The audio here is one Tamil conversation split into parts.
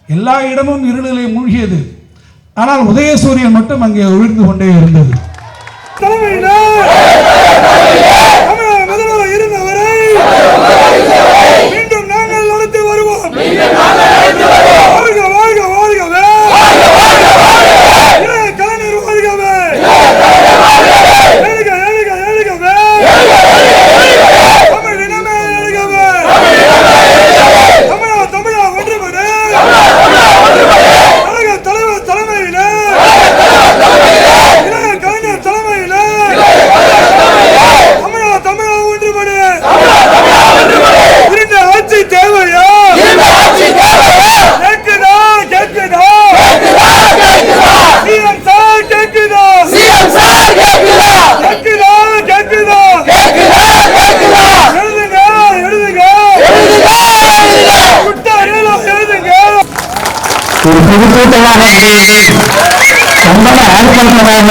எல்லா இடமும் இருளிலே மூழ்கியது. ஆனால் உதயசூரியன் மட்டும் அங்கே ஒளிர்ந்து கொண்டே இருந்தது. மீண்டும் நாங்கள் நடத்தி வருவோம். கலைஞர் வாழ்கவே. தமிழ் இனமே எழுகவே. தமிழா ஒன்றுபடு. கழக தலைவர் தலைமையிலே, கலைஞர் தலைமையிலே தமிழா ஒன்றுபடு. இந்த ஆட்சி தேவையா? கேட்குதா? கேட்குதா? சிஎம் சார் கேட்குதா? கேட்குதா? கேட்குதா? எழுதுங்க, எழுதுங்க, எழுதுங்க. ஒரு பொதுக்கூட்டமாக சம்பள ஆட்கொள்வதாக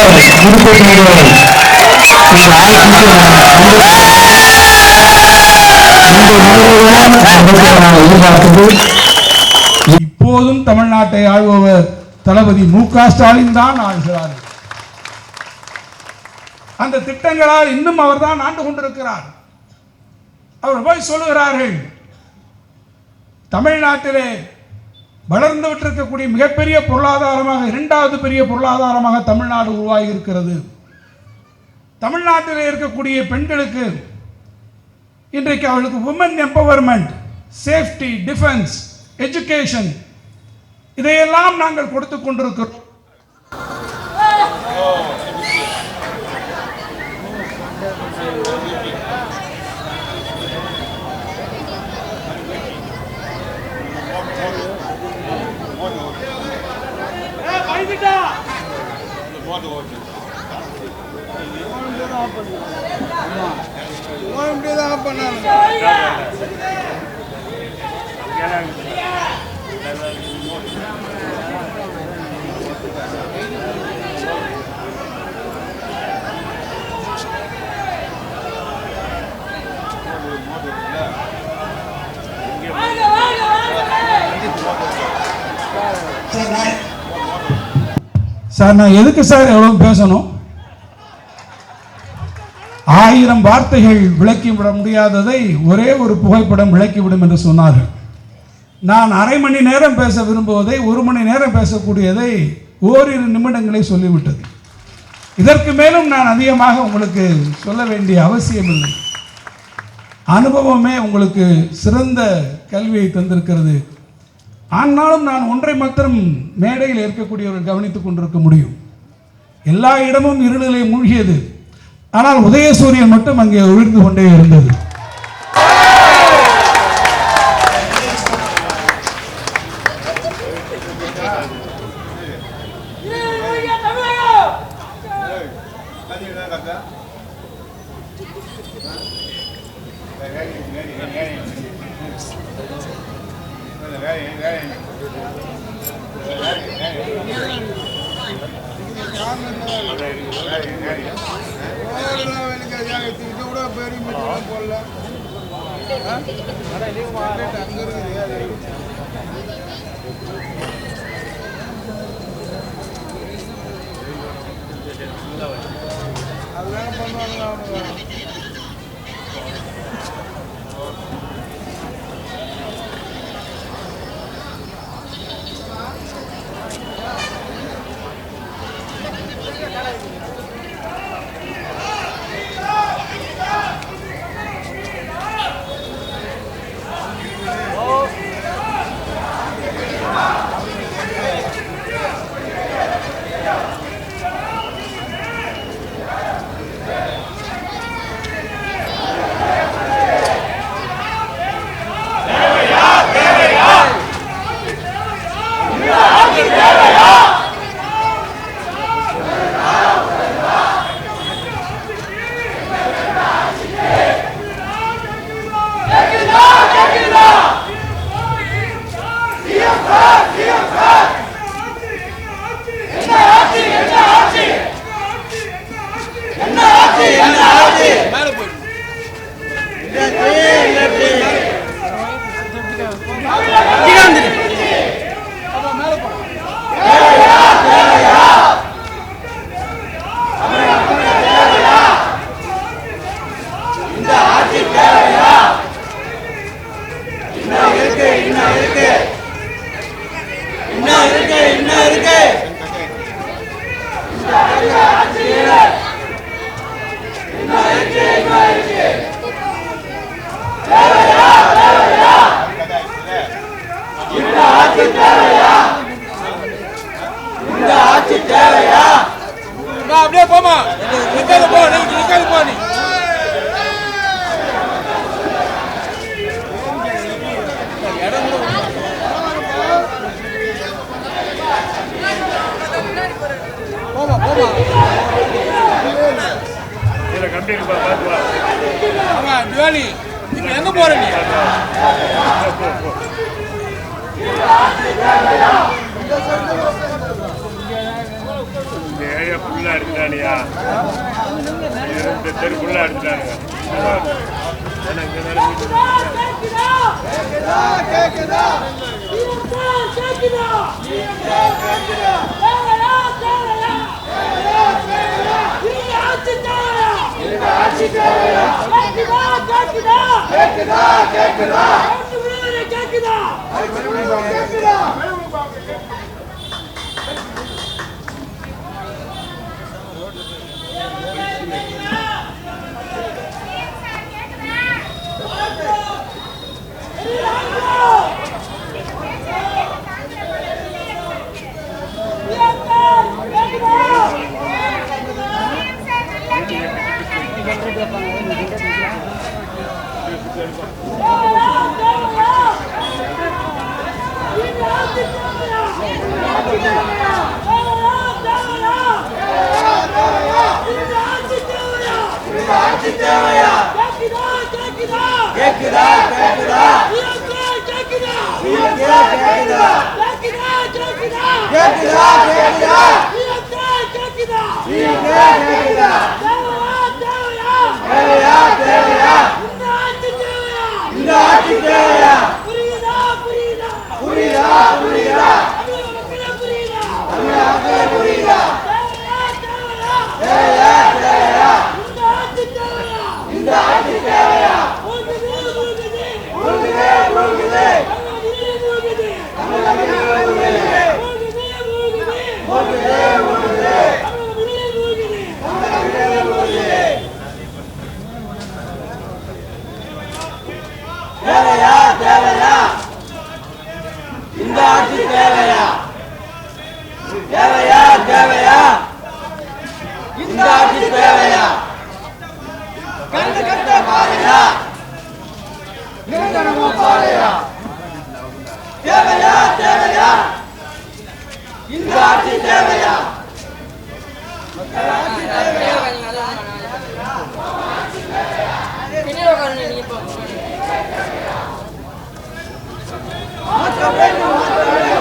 இப்போதும் தமிழ்நாட்டை ஆள்பவர் தளபதி மு.க. ஸ்டாலின் தான் ஆள்கிறார். அந்த திட்டங்களால் இன்னும் அவர் தான் ஆண்டு கொண்டிருக்கிறார். அவர் போய் சொல்லுகிறார்கள், தமிழ்நாட்டிலே வளர்ந்து விட்டிருக்கக்கூடிய மிகப்பெரிய பொருளாதாரமாக, இரண்டாவது பெரிய பொருளாதாரமாக தமிழ்நாடு உருவாகி இருக்கிறது. தமிழ்நாட்டில் இருக்கக்கூடிய பெண்களுக்கு இன்றைக்கு அவர்களுக்கு woman empowerment, safety, defence, education இதையெல்லாம் நாங்கள் கொடுத்து கொண்டிருக்கிறோம். சார், நான் எதுக்கு சார் எவ்வளவு பேசணும்? 1000 வார்த்தைகள் விளக்கிவிட முடியாததை ஒரே ஒரு புகைப்படம் விளக்கிவிடும் என்று சொன்னார்கள். நான் அரை மணி நேரம் பேச விரும்புவதை 1 மணி நேரம் பேசக்கூடியதை ஓரிரு நிமிடங்களை சொல்லிவிட்டது. இதற்கு மேலும் நான் அதிகமாக உங்களுக்கு சொல்ல வேண்டிய அவசியமில்லை. அனுபவமே உங்களுக்கு சிறந்த கல்வியை தந்திருக்கிறது. ஆனாலும் நான் ஒன்றை மாத்திரம் மேடையில் இருக்கக்கூடியவர்கள் கவனித்துக் கொண்டிருக்க முடியும். எல்லா இடமும் இருளிலே மூழ்கியது. ஆனால் உதயசூரியன் மட்டும் அங்கே ஒளிர்ந்து கொண்டே இருந்தது. அப்படியே போமா நிக்காது போ நீ நிக்காது போ நீ போமா போமா இல்ல கம்பெனி பாத்து வா ஆமா திவாலி நீ எங்க போற நீ இந்த ஏரியா ஃபுல்லா எடுத்துட்டானியா இந்த தெரு ஃபுல்லா எடுத்துட்டானுங்க மாற்ற வேண்டும்